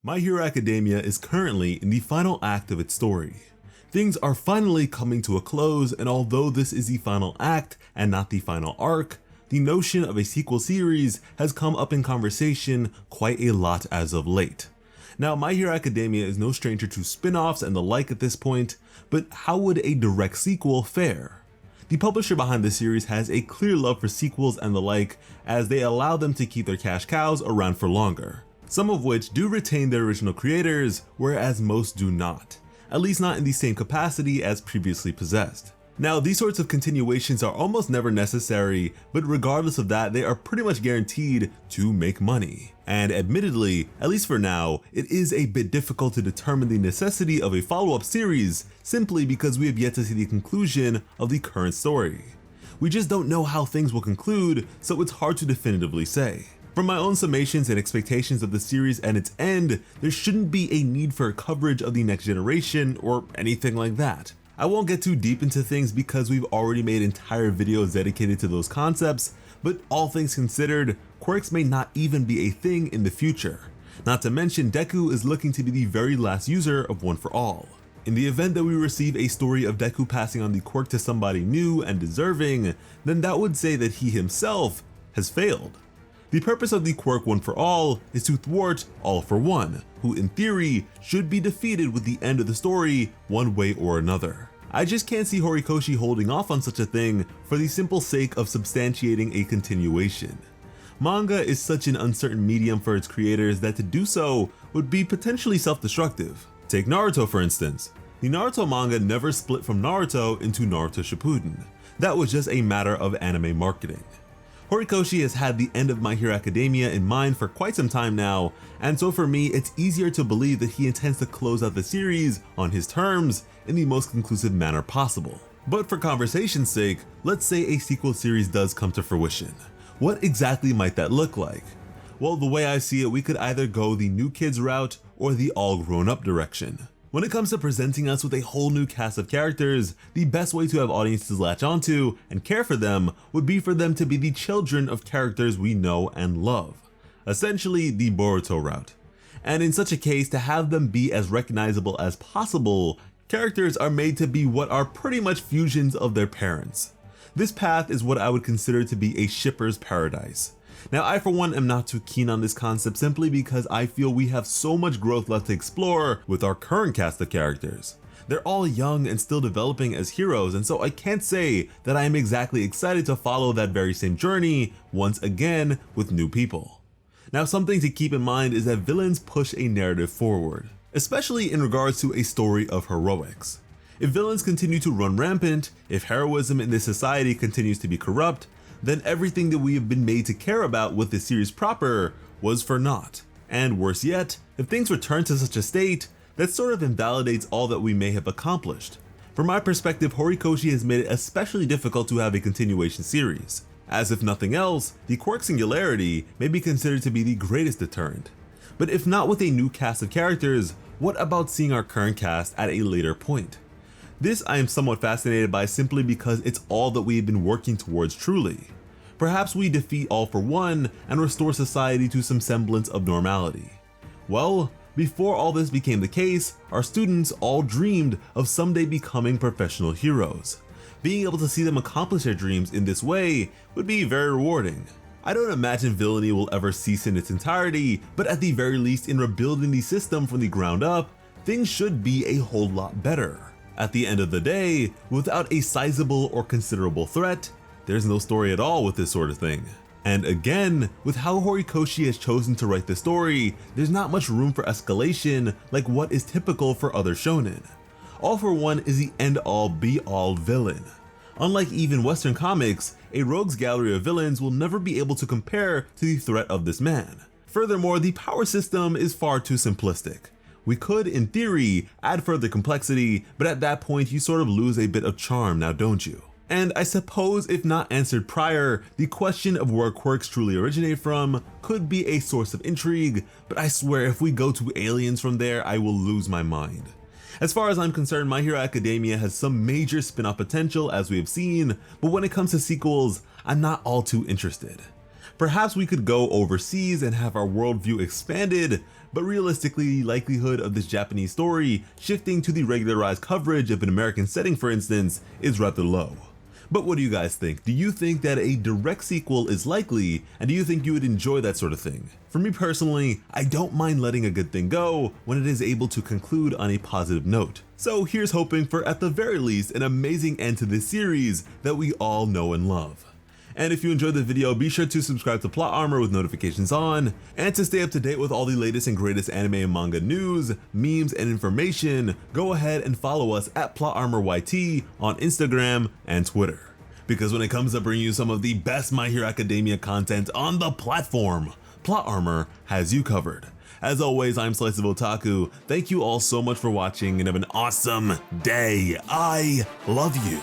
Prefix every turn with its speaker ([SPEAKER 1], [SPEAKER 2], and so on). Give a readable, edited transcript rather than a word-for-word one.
[SPEAKER 1] My Hero Academia is currently in the final act of its story. Things are finally coming to a close, and although this is the final act and not the final arc, the notion of a sequel series has come up in conversation quite a lot as of late. Now, My Hero Academia is no stranger to spin-offs and the like at this point, but how would a direct sequel fare? The publisher behind the series has a clear love for sequels and the like, as they allow them to keep their cash cows around for longer, some of which do retain their original creators, whereas most do not, at least not in the same capacity as previously possessed. Now, these sorts of continuations are almost never necessary, but regardless of that, they are pretty much guaranteed to make money. And admittedly, at least for now, it is a bit difficult to determine the necessity of a follow-up series simply because we have yet to see the conclusion of the current story. We just don't know how things will conclude, so it's hard to definitively say. From my own summations and expectations of the series and its end, there shouldn't be a need for coverage of the next generation or anything like that. I won't get too deep into things because we've already made entire videos dedicated to those concepts, but all things considered, quirks may not even be a thing in the future. Not to mention, Deku is looking to be the very last user of One for All. In the event that we receive a story of Deku passing on the quirk to somebody new and deserving, then that would say that he himself has failed. The purpose of the quirk One for All is to thwart All for One, who in theory should be defeated with the end of the story one way or another. I just can't see Horikoshi holding off on such a thing for the simple sake of substantiating a continuation. Manga is such an uncertain medium for its creators that to do so would be potentially self-destructive. Take Naruto for instance. The Naruto manga never split from Naruto into Naruto Shippuden. That was just a matter of anime marketing. Horikoshi has had the end of My Hero Academia in mind for quite some time now, and so for me it's easier to believe that he intends to close out the series on his terms in the most conclusive manner possible. But for conversation's sake, let's say a sequel series does come to fruition. What exactly might that look like? Well, the way I see it, we could either go the New Kids route or the all grown up direction. When it comes to presenting us with a whole new cast of characters, the best way to have audiences latch onto and care for them would be for them to be the children of characters we know and love. Essentially, the Boruto route. And in such a case, to have them be as recognizable as possible, characters are made to be what are pretty much fusions of their parents. This path is what I would consider to be a shipper's paradise. Now, I for one am not too keen on this concept simply because I feel we have so much growth left to explore with our current cast of characters. They're all young and still developing as heroes, and so I can't say that I am exactly excited to follow that very same journey once again with new people. Now, something to keep in mind is that villains push a narrative forward, especially in regards to a story of heroics. If villains continue to run rampant, if heroism in this society continues to be corrupt, then everything that we have been made to care about with the series proper was for naught. And worse yet, if things return to such a state, that sort of invalidates all that we may have accomplished. From my perspective, Horikoshi has made it especially difficult to have a continuation series, as if nothing else, the quirk singularity may be considered to be the greatest deterrent. But if not with a new cast of characters, what about seeing our current cast at a later point? This I am somewhat fascinated by simply because it's all that we have been working towards truly. Perhaps we defeat All for One and restore society to some semblance of normality. Well, before all this became the case, our students all dreamed of someday becoming professional heroes. Being able to see them accomplish their dreams in this way would be very rewarding. I don't imagine villainy will ever cease in its entirety, but at the very least in rebuilding the system from the ground up, things should be a whole lot better. At the end of the day, without a sizable or considerable threat, there's no story at all with this sort of thing. And again, with how Horikoshi has chosen to write the story, there's not much room for escalation like what is typical for other shonen. All for One is the end-all be-all villain. Unlike even Western comics, a rogues gallery of villains will never be able to compare to the threat of this man. Furthermore, the power system is far too simplistic. We could, in theory, add further complexity, but at that point you sort of lose a bit of charm now, don't you? And I suppose if not answered prior, the question of where quirks truly originate from could be a source of intrigue, but I swear if we go to aliens from there, I will lose my mind. As far as I'm concerned, My Hero Academia has some major spin-off potential as we have seen, but when it comes to sequels, I'm not all too interested. Perhaps we could go overseas and have our worldview expanded, but realistically, the likelihood of this Japanese story shifting to the regularized coverage of an American setting, for instance, is rather low. But what do you guys think? Do you think that a direct sequel is likely, and do you think you would enjoy that sort of thing? For me personally, I don't mind letting a good thing go when it is able to conclude on a positive note. So here's hoping for, at the very least, an amazing end to this series that we all know and love. And if you enjoyed the video, be sure to subscribe to Plot Armor with notifications on, and to stay up to date with all the latest and greatest anime and manga news, memes, and information, go ahead and follow us at Plot Armor YT on Instagram and Twitter. Because when it comes to bringing you some of the best My Hero Academia content on the platform, Plot Armor has you covered. As always, I'm Slice of Otaku. Thank you all so much for watching and have an awesome day. I love you.